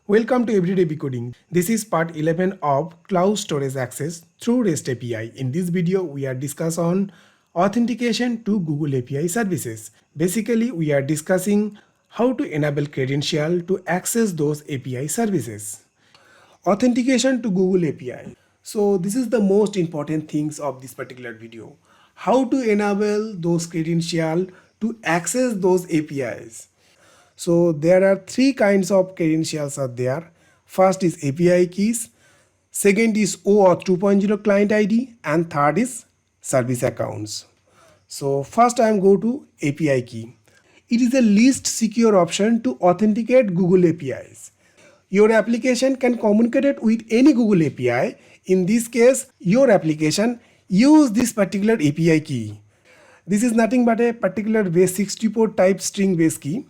Welcome to Everyday Decoding. This is part 11 of Cloud Storage Access through REST API. In this video, we are discussing on authentication to Google API services. Basically, we are discussing how to enable credential to access those API services. Authentication to Google API. So this is the most important things of this particular video. How to enable those credential to access those APIs. So there are three kinds of credentials are there. First is API keys, second is OAuth 2.0 client ID, and third is service accounts. So first I am go to API key. It is the least secure option to authenticate Google APIs. Your application can communicate with any Google API. In this case, your application use this particular API key. This is nothing but a particular base64 type string base key,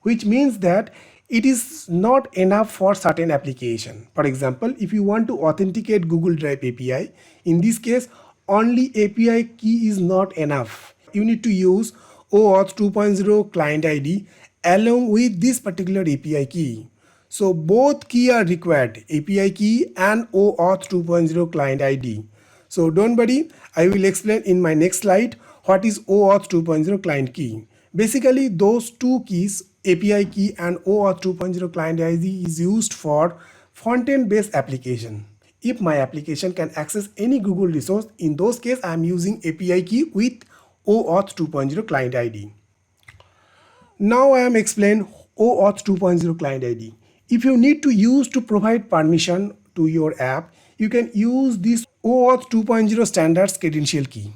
which means that it is not enough for certain application. For example, if you want to authenticate Google Drive API, in this case, only API key is not enough. You need to use OAuth 2.0 client ID along with this particular API key. So both key are required, API key and OAuth 2.0 client ID. So don't worry, I will explain in my next slide what is OAuth 2.0 client key. Basically, those two keys, API key and OAuth 2.0 client ID, is used for front-end based application. If my application can access any Google resource, in those cases I am using API key with OAuth 2.0 client ID. Now I am explain OAuth 2.0 client ID. If you need to use to provide permission to your app, you can use this OAuth 2.0 standards credential key.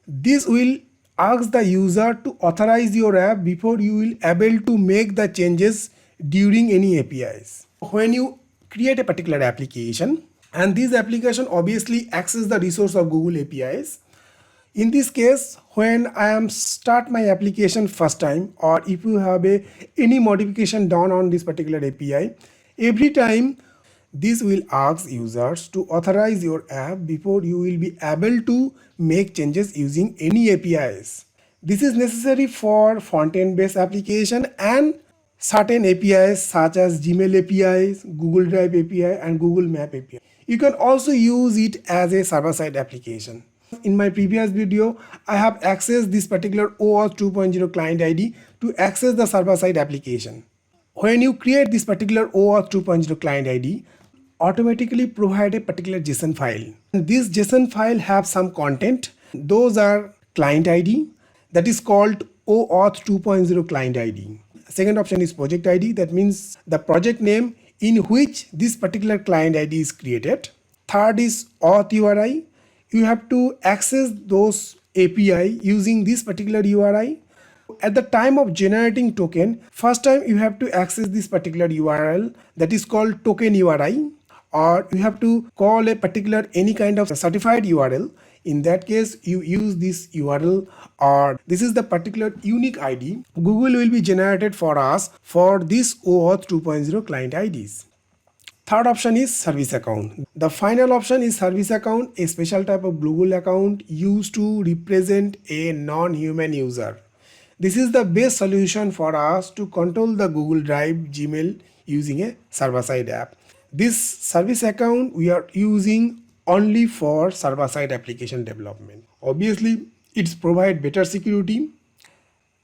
This will ask the user to authorize your app before you will able to make the changes during any APIs. When you create a particular application, and this application obviously access the resource of Google APIs. In this case, when I am start my application first time, or if you have any modification done on this particular API, every time this will ask users to authorize your app before you will be able to make changes using any APIs. This is necessary for front-end based application and certain APIs such as Gmail APIs, Google Drive API, and Google Map API. You can also use it as a server-side application. In my previous video, I have accessed this particular OAuth 2.0 client ID to access the server-side application. When you create this particular OAuth 2.0 client ID, automatically provide a particular JSON file. And this JSON file have some content. Those are client ID, that is called OAuth 2.0 client ID. Second option is project ID, that means the project name in which this particular client ID is created. Third is auth URI. You have to access those API using this particular URI. At the time of generating token, first time you have to access this particular URL, that is called token URI, or you have to call a particular any kind of certified URL. In that case, you use this URL, or this is the particular unique ID Google will be generated for us for this OAuth 2.0 client IDs. Third option is service account. The final option is service account, a special type of Google account used to represent a non-human user. This is the best solution for us to control the Google Drive, Gmail using a server-side app. This service account we are using only for server-side application development. Obviously, it's provide better security.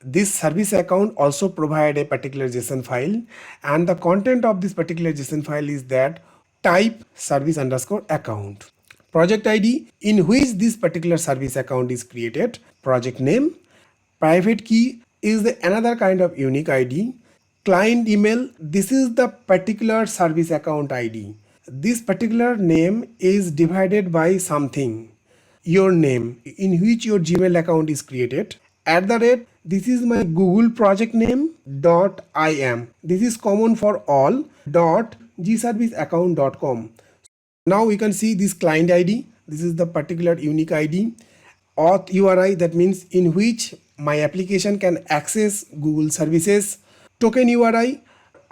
This service account also provide a particular JSON file, and the content of this particular JSON file is that type service underscore account. Project ID in which this particular service account is created. Project name. Private key is another kind of unique ID. Client email, this is the particular service account ID. This particular name is divided by something. Your name in which your Gmail account is created. @ this is my Google project name .im. This is common for all .gserviceaccount.com. Now we can see this client ID. This is the particular unique ID. Auth URI, that means in which my application can access Google services. Token URI,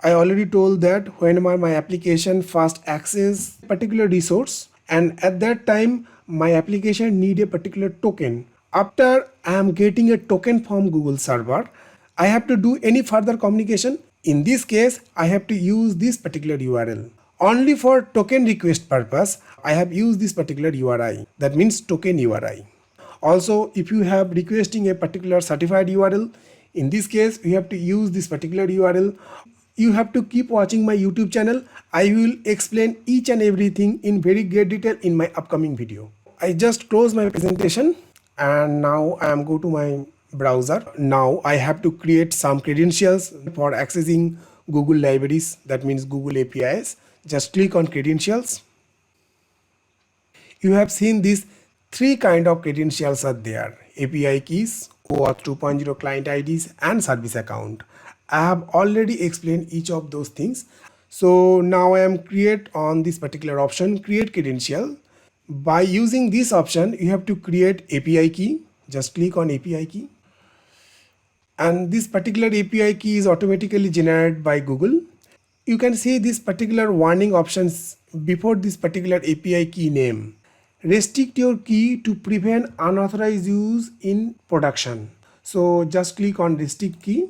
I already told that when my application first access particular resource, and at that time my application need a particular token. After I am getting a token from Google server, I have to do any further communication. In this case, I have to use this particular URL. Only for token request purpose, I have used this particular URI. That means token URI. Also, if you have requesting a particular certified URL, in this case, you have to use this particular URL. You have to keep watching my YouTube channel. I will explain each and everything in very great detail in my upcoming video. I just close my presentation and now I am go to my browser. Now I have to create some credentials for accessing Google libraries, that means Google APIs. Just click on credentials. You have seen these three kind of credentials are there: API keys, OAuth 2.0 client IDs and service account. I have already explained each of those things. So now I am create on this particular option, create credential. By using this option, you have to create API key. Just click on API key. And this particular API key is automatically generated by Google. You can see this particular warning options before this particular API key name. Restrict your key to prevent unauthorized use in production. So just click on restrict key.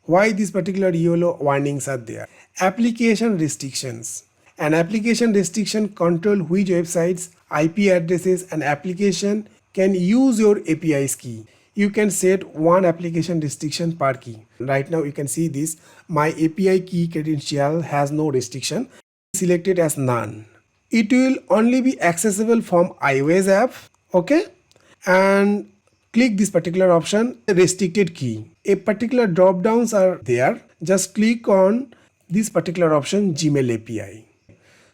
Why these particular yellow warnings are there? Application restrictions. An application restriction control which websites, IP addresses and application can use your API's key. You can set one application restriction per key. Right now you can see this. My API key credential has no restriction. Selected as none. It will only be accessible from iOS app. Okay. And click this particular option, restricted key. A particular drop downs are there. Just click on this particular option, Gmail API.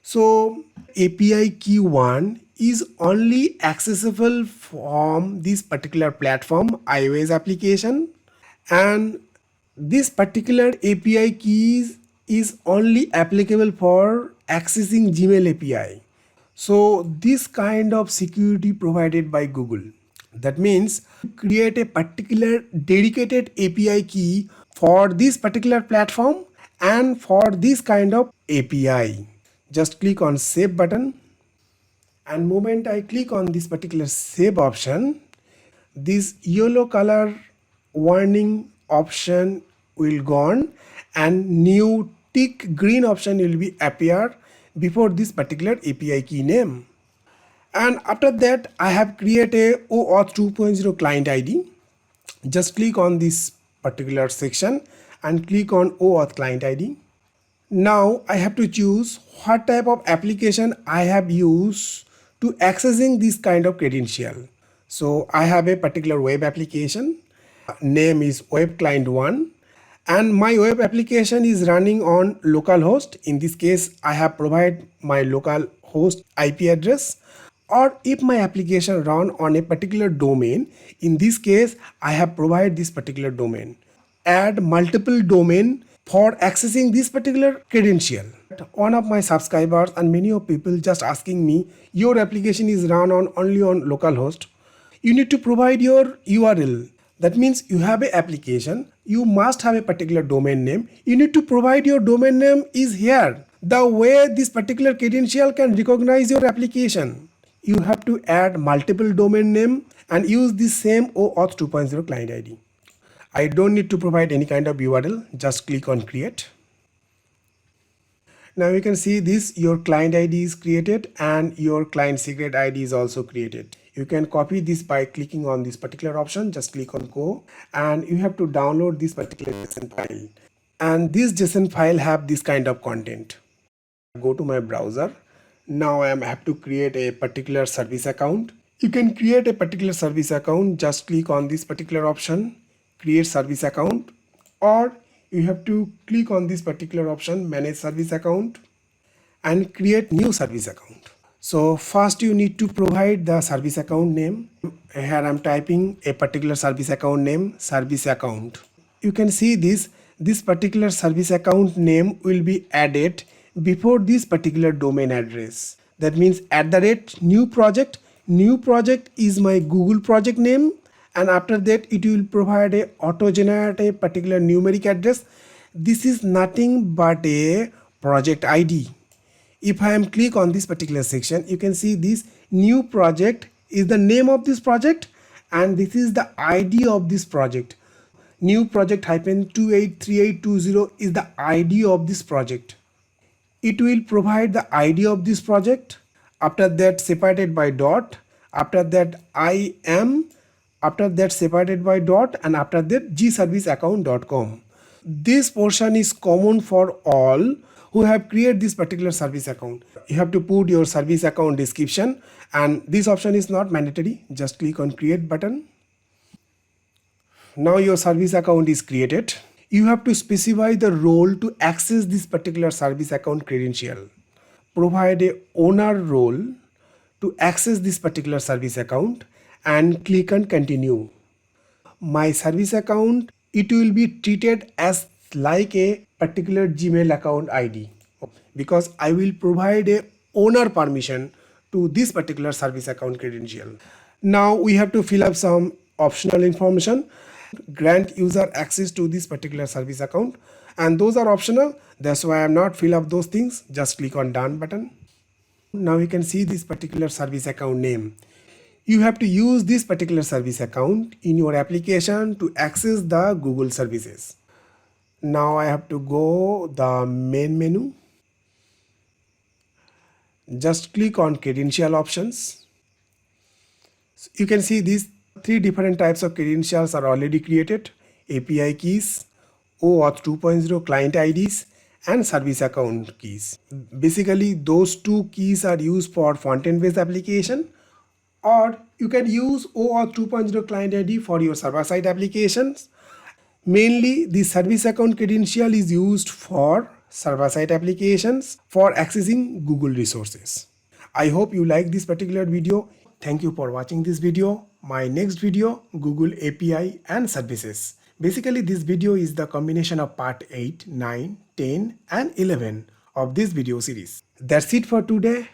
So API key 1 is only accessible from this particular platform, iOS application, and this particular API keys is only applicable for accessing Gmail API. So this kind of security provided by Google. That means create a particular dedicated API key for this particular platform and for this kind of API. Just click on save button, and moment I click on this particular save option, this yellow color warning option will gone and new tick green option will be appear before this particular API key name. And after that, I have created a OAuth 2.0 client ID. Just click on this particular section and click on OAuth client ID. Now I have to choose what type of application I have used to accessing this kind of credential. So I have a particular web application. Name is web client 1. And my web application is running on localhost. In this case, I have provided my local host IP address. Or if my application run on a particular domain, in this case, I have provided this particular domain. Add multiple domain for accessing this particular credential. One of my subscribers and many of people just asking me, your application is run on only on localhost. You need to provide your URL. That means you have an application, you must have a particular domain name. You need to provide your domain name is here. The way this particular credential can recognize your application. You have to add multiple domain name and use the same OAuth 2.0 client ID. I don't need to provide any kind of URL. Just click on create. Now you can see this, your client ID is created and your client secret ID is also created. You can copy this by clicking on this particular option. Just click on go and you have to download this particular JSON file. And this JSON file have this kind of content. Go to my browser. Now I have to create a particular service account. You can create a particular service account. Just click on this particular option, create service account, or you have to click on this particular option, manage service account, and create new service account. So first you need to provide the service account name. Here I'm typing a particular service account name, service account. You can see this particular service account name will be added before this particular domain address. That means @new project. New project is my Google project name, and after that it will provide a auto-generate a particular numeric address. This is nothing but a project ID. If I am click on this particular section, you can see this new project is the name of this project and this is the ID of this project. New project -283820 is the ID of this project. It will provide the ID of this project. After that, separated by dot. After that, IM. After that, separated by dot, and after that, gserviceaccount.com. This portion is common for all who have created this particular service account. You have to put your service account description, and this option is not mandatory. Just click on create button. Now your service account is created. You have to specify the role to access this particular service account credential. Provide a owner role to access this particular service account and click on continue. My service account, it will be treated as like a particular Gmail account ID because I will provide a owner permission to this particular service account credential. Now we have to fill up some optional information. Grant user access to this particular service account, and those are optional. That's why I'm not fill up those things. Just click on done button. Now you can see this particular service account name. You have to use this particular service account in your application to access the Google services. Now I have to go the main menu. Just click on credential options. You can see these three different types of credentials are already created: API keys, OAuth 2.0 client IDs, and service account keys. Basically, those two keys are used for front-end based application, or you can use OAuth 2.0 client ID for your server-side applications. Mainly, the service account credential is used for server-side applications for accessing Google resources. I hope you like this particular video. Thank you for watching this video. My next video, Google API and services. Basically, this video is the combination of part 8, 9, 10 and 11 of this video series. That's it for today.